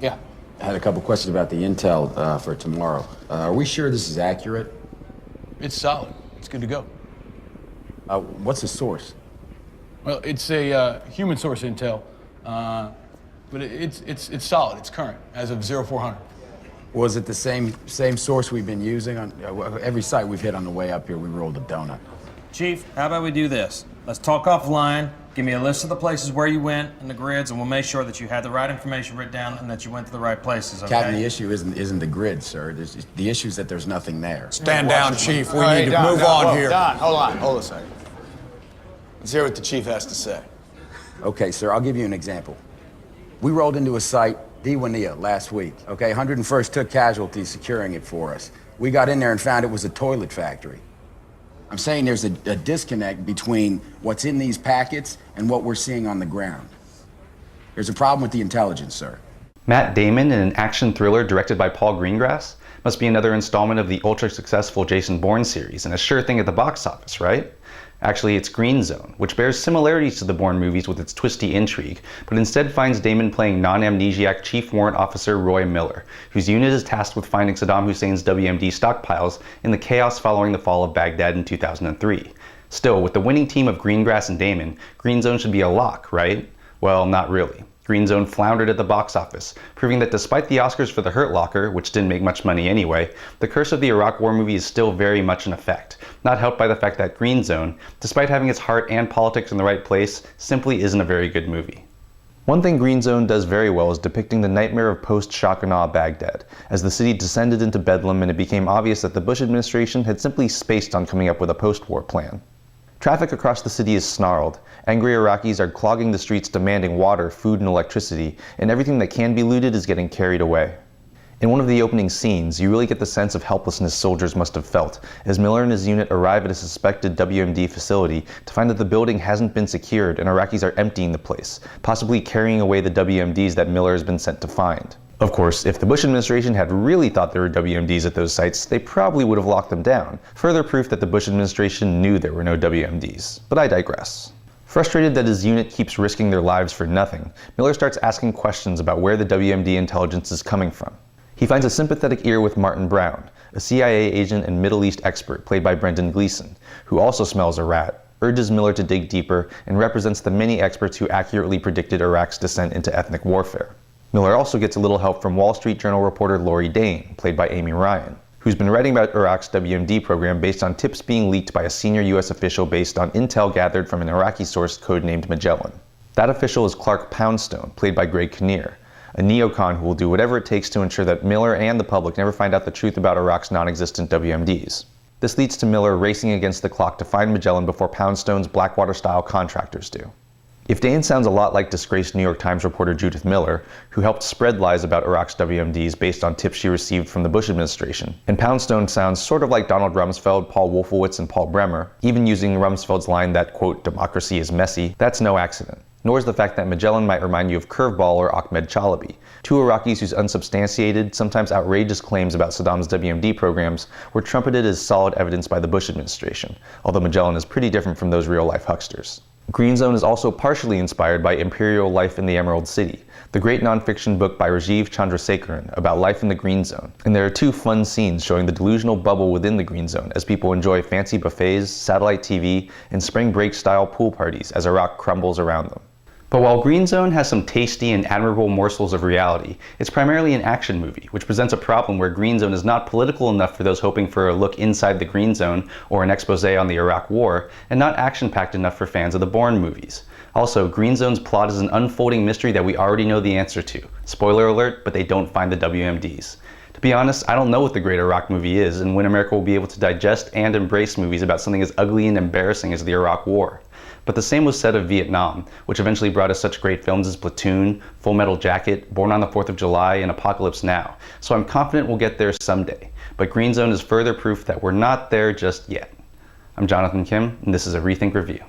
Yeah. I had a couple questions about the intel for tomorrow. Are we sure this is accurate? It's solid. It's good to go. What's the source? Well, it's a human source intel, but it's solid. It's current as of 0400. Was it the same source we've been using on every site we've hit on the way up here? We rolled a donut. Chief, how about we do this? Let's talk offline. Give me a list of the places where you went and the grids, and we'll make sure that you had the right information written down and that you went to the right places, okay? Captain, the issue isn't the grid, sir. The issue is that there's nothing there. Stand down, Chief. We need to move on here. Don, hold a second. Let's hear what the chief has to say. Okay, sir, I'll give you an example. We rolled into a site, Diwania, last week, okay? 101st took casualties securing it for us. We got in there and found it was a toilet factory. I'm saying there's a disconnect between what's in these packets and what we're seeing on the ground. There's a problem with the intelligence, sir. Matt Damon in an action thriller directed by Paul Greengrass must be another installment of the ultra-successful Jason Bourne series and a sure thing at the box office, right? Actually, it's Green Zone, which bears similarities to the Bourne movies with its twisty intrigue, but instead finds Damon playing non-amnesiac Chief Warrant Officer Roy Miller, whose unit is tasked with finding Saddam Hussein's WMD stockpiles in the chaos following the fall of Baghdad in 2003. Still, with the winning team of Greengrass and Damon, Green Zone should be a lock, right? Well, not really. Green Zone floundered at the box office, proving that despite the Oscars for The Hurt Locker, which didn't make much money anyway, the curse of the Iraq War movie is still very much in effect, not helped by the fact that Green Zone, despite having its heart and politics in the right place, simply isn't a very good movie. One thing Green Zone does very well is depicting the nightmare of post-shock and awe Baghdad, as the city descended into bedlam and it became obvious that the Bush administration had simply spaced on coming up with a post-war plan. Traffic across the city is snarled. Angry Iraqis are clogging the streets demanding water, food, and electricity, and everything that can be looted is getting carried away. In one of the opening scenes, you really get the sense of helplessness soldiers must have felt as Miller and his unit arrive at a suspected WMD facility to find that the building hasn't been secured and Iraqis are emptying the place, possibly carrying away the WMDs that Miller has been sent to find. Of course, if the Bush administration had really thought there were WMDs at those sites, they probably would have locked them down. Further proof that the Bush administration knew there were no WMDs. But I digress. Frustrated that his unit keeps risking their lives for nothing, Miller starts asking questions about where the WMD intelligence is coming from. He finds a sympathetic ear with Martin Brown, a CIA agent and Middle East expert played by Brendan Gleeson, who also smells a rat, urges Miller to dig deeper, and represents the many experts who accurately predicted Iraq's descent into ethnic warfare. Miller also gets a little help from Wall Street Journal reporter Lori Dane, played by Amy Ryan, who's been writing about Iraq's WMD program based on tips being leaked by a senior US official based on intel gathered from an Iraqi source codenamed Magellan. That official is Clark Poundstone, played by Greg Kinnear, a neocon who will do whatever it takes to ensure that Miller and the public never find out the truth about Iraq's non-existent WMDs. This leads to Miller racing against the clock to find Magellan before Poundstone's Blackwater-style contractors do. If Dane sounds a lot like disgraced New York Times reporter Judith Miller, who helped spread lies about Iraq's WMDs based on tips she received from the Bush administration, and Poundstone sounds sort of like Donald Rumsfeld, Paul Wolfowitz, and Paul Bremer, even using Rumsfeld's line that, quote, democracy is messy, that's no accident. Nor is the fact that Magellan might remind you of Curveball or Ahmed Chalabi, two Iraqis whose unsubstantiated, sometimes outrageous claims about Saddam's WMD programs were trumpeted as solid evidence by the Bush administration, although Magellan is pretty different from those real-life hucksters. Green Zone is also partially inspired by Imperial Life in the Emerald City, the great nonfiction book by Rajiv Chandrasekaran about life in the Green Zone. And there are two fun scenes showing the delusional bubble within the Green Zone as people enjoy fancy buffets, satellite TV, and spring break-style pool parties as Iraq crumbles around them. But while Green Zone has some tasty and admirable morsels of reality, it's primarily an action movie, which presents a problem where Green Zone is not political enough for those hoping for a look inside the Green Zone or an expose on the Iraq War, and not action-packed enough for fans of the Bourne movies. Also, Green Zone's plot is an unfolding mystery that we already know the answer to. Spoiler alert, but they don't find the WMDs. To be honest, I don't know what the great Iraq movie is, and when America will be able to digest and embrace movies about something as ugly and embarrassing as the Iraq War. But the same was said of Vietnam, which eventually brought us such great films as Platoon, Full Metal Jacket, Born on the 4th of July, and Apocalypse Now. So I'm confident we'll get there someday. But Green Zone is further proof that we're not there just yet. I'm Jonathan Kim, and this is a ReThink Review.